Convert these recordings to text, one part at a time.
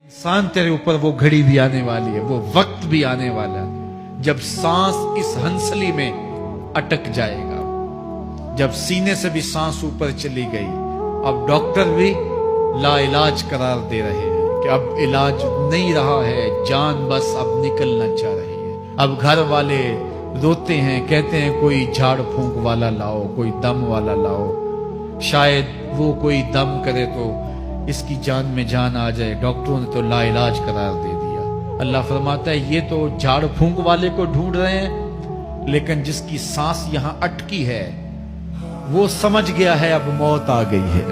इंसान तेरे ऊपर वो घड़ी भी आने वाली है, वो वक्त भी आने वाला है जब सांस इस हंसली में अटक जाएगा, जब सीने से भी सांस ऊपर चली गई। अब डॉक्टर भी लाइलाज करार दे रहे हैं कि अब इलाज नहीं रहा है, जान बस अब निकलना चाह रही है। अब घर वाले रोते हैं, कहते हैं कोई झाड़ फूंक वाला लाओ, कोई दम वाला लाओ, शायद वो कोई दम करे तो इसकी जान में जान आ जाए। डॉक्टरों ने तो लाइलाज करार दे दिया। अल्लाह फरमाता है ये तो झाड़ फूंक वाले को ढूंढ रहे हैं, लेकिन जिसकी सांस यहां अटकी है वो समझ गया है अब मौत आ गई है,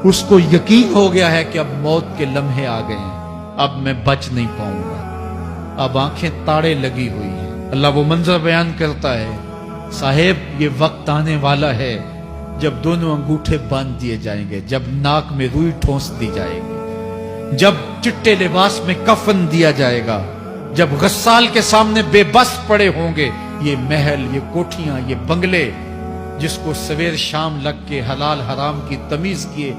उसको यकीन हो गया है कि अब मौत के लम्हे आ गए हैं, अब मैं बच नहीं पाऊंगा, अब आंखें ताड़े लगी हुई हैं। अल्लाह वो मंजर बयान करता है, साहेब ये वक्त आने वाला है जब दोनों अंगूठे बांध दिए जाएंगे, जब नाक में रुई ठोंस दी जाएगी, जब चिट्टे लिबास में कफन दिया जाएगा, जब गस्साल के सामने बेबस पड़े होंगे ये महल, ये कोठियां, ये बंगले जिसको सवेर शाम लग के हलाल हराम की तमीज किए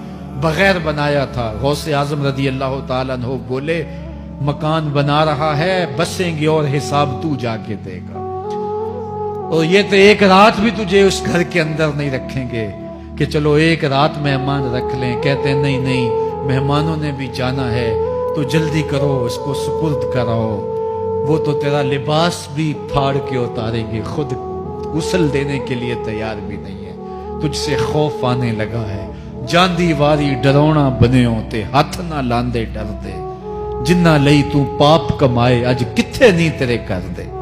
बगैर बनाया था। गौसे आजम रदी अल्लाह ताला अन्हु बोले मकान बना रहा है, बसेंगे और हिसाब तू जाके देगा। और ये तो एक रात भी तुझे उस घर के अंदर नहीं रखेंगे कि चलो एक रात मेहमान रख लें। कहते हैं नहीं नहीं, मेहमानों ने भी जाना है तो जल्दी करो, इसको सुपुर्द कराओ। वो तो तेरा लिबास भी फाड़ के उतारेंगे, खुद गुस्ल देने के लिए तैयार भी नहीं है। तुझसे खौफ आने लगा है, जांदी वारी डरौना बने होते, हाथ ना लांदे डरदे, जिन्ना लई तू पाप कमाए अज किथे नहीं तेरे कर दे।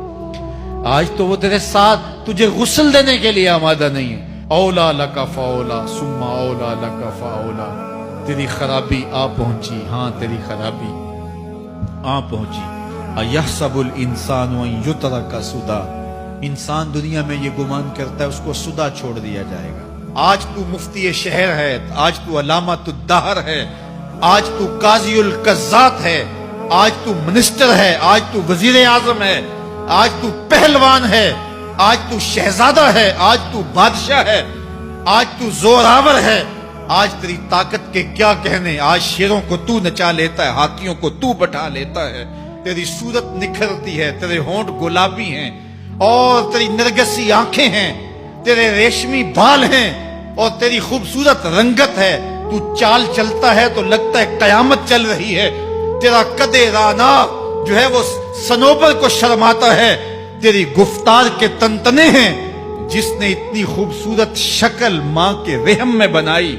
आज तो वो तेरे साथ तुझे गुस्ल देने के लिए आमादा नहीं है। औला लका फौला सुम्मा औला लका फौला, तेरी खराबी आ पहुंची, हाँ तेरी खराबी आ पहुंची। अयहसबुल इंसान व युतरका सुदा, इंसान दुनिया में ये गुमान करता है उसको सुदा छोड़ दिया जाएगा। आज तू मुफ्ती शहर है, आज तू अलामतुद्दहर है, आज तू काजीउल कज़्ज़ात है, आज तू मिनिस्टर है, आज तू वजीर आजम है, आज तू पहलवान है, आज तू शहजादा है, आज तू बादशाह है, आज तू जोरावर है, आज तेरी ताकत के क्या कहने। आज शेरों को तू नचा लेता है, हाथियों को तू बैठा लेता है, तेरी सूरत निखरती है, तेरे होंठ गुलाबी हैं और तेरी नरगसी आंखें हैं, तेरे रेशमी बाल हैं और तेरी खूबसूरत रंगत है। तू चाल चलता है तो लगता है कयामत चल रही है। तेरा कदे राना जो है वो सनोबर को शर्माता है, तेरी गुफ्तार के तंतने हैं। जिसने इतनी खूबसूरत शक्ल मां के रहम में बनाई,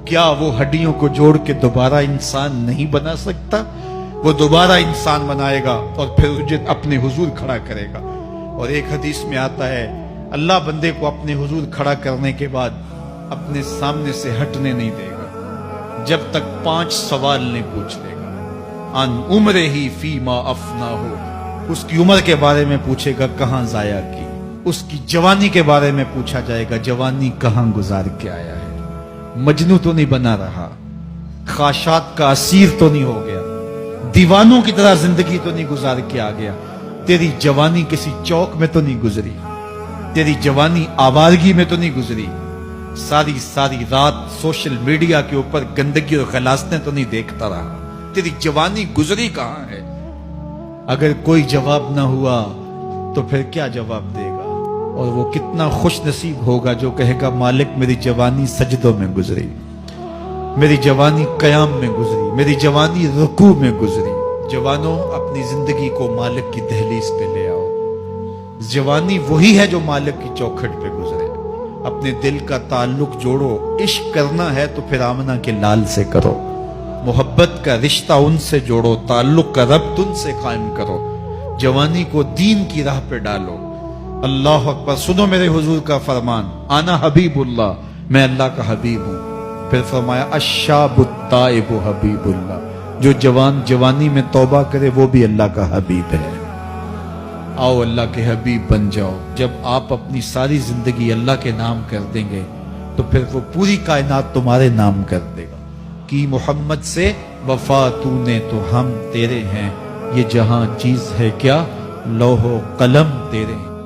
क्या वो हड्डियों को जोड़ के दोबारा इंसान नहीं बना सकता? वो दोबारा इंसान बनाएगा और फिर तुझे अपने हुजूर खड़ा करेगा। और एक हदीस में आता है अल्लाह बंदे को अपने हुजूर खड़ा करने के बाद अपने सामने से हटने नहीं देगा जब तक 5 सवाल नहीं पूछ लेगा। अन उम्र ही फीमा अफना हो, उसकी उम्र के बारे में पूछेगा कहां जाया की। उसकी जवानी के बारे में पूछा जाएगा, जवानी कहां गुजार के आया है। मजनू तो नहीं बना रहा, ख्वाहिशात का असीर तो नहीं हो गया, दीवानों की तरह जिंदगी तो नहीं गुजार के आ गया। तेरी जवानी किसी चौक में तो नहीं गुजरी, तेरी जवानी आवारगी में तो नहीं गुजरी, सारी सारी रात सोशल मीडिया के ऊपर गंदगी और गलासने तो नहीं देखता रहा। तेरी जवानी गुजरी कहां है? अगर कोई जवाब ना हुआ तो फिर क्या जवाब देगा? और वो कितना खुश नसीब होगा जो कहेगा मालिक मेरी जवानी सजदों में गुजरी, मेरी जवानी कयाम में गुजरी, मेरी जवानी रुकू में गुजरी। जवानों अपनी जिंदगी को मालिक की दहलीज पे ले आओ। जवानी वही है जो मालिक की चौखट पे गुजरे। अपने दिल का ताल्लुक जोड़ो, इश्क करना है तो फिर आमना के लाल से करो, मोहब्बत का रिश्ता उनसे जोड़ो, ताल्लुक का रब्त उनसे कायम करो, जवानी को दीन की राह पे डालो। अल्लाह अकबर। सुनो मेरे हुजूर का फरमान, आना हबीबुल्लाह, मैं अल्लाह का हबीब हूं। फिर फरमाया अश्शाबुत्ताइबु हबीबुल्लाह, जो जवान जवानी में तौबा करे वो भी अल्लाह का हबीब है। आओ अल्लाह के हबीब बन जाओ। जब आप अपनी सारी जिंदगी अल्लाह के नाम कर देंगे तो फिर वो पूरी कायनात तुम्हारे नाम कर देगा। कि मोहम्मद से वफा तूने तो हम तेरे हैं, ये जहां चीज है क्या लौहो कलम तेरे हैं।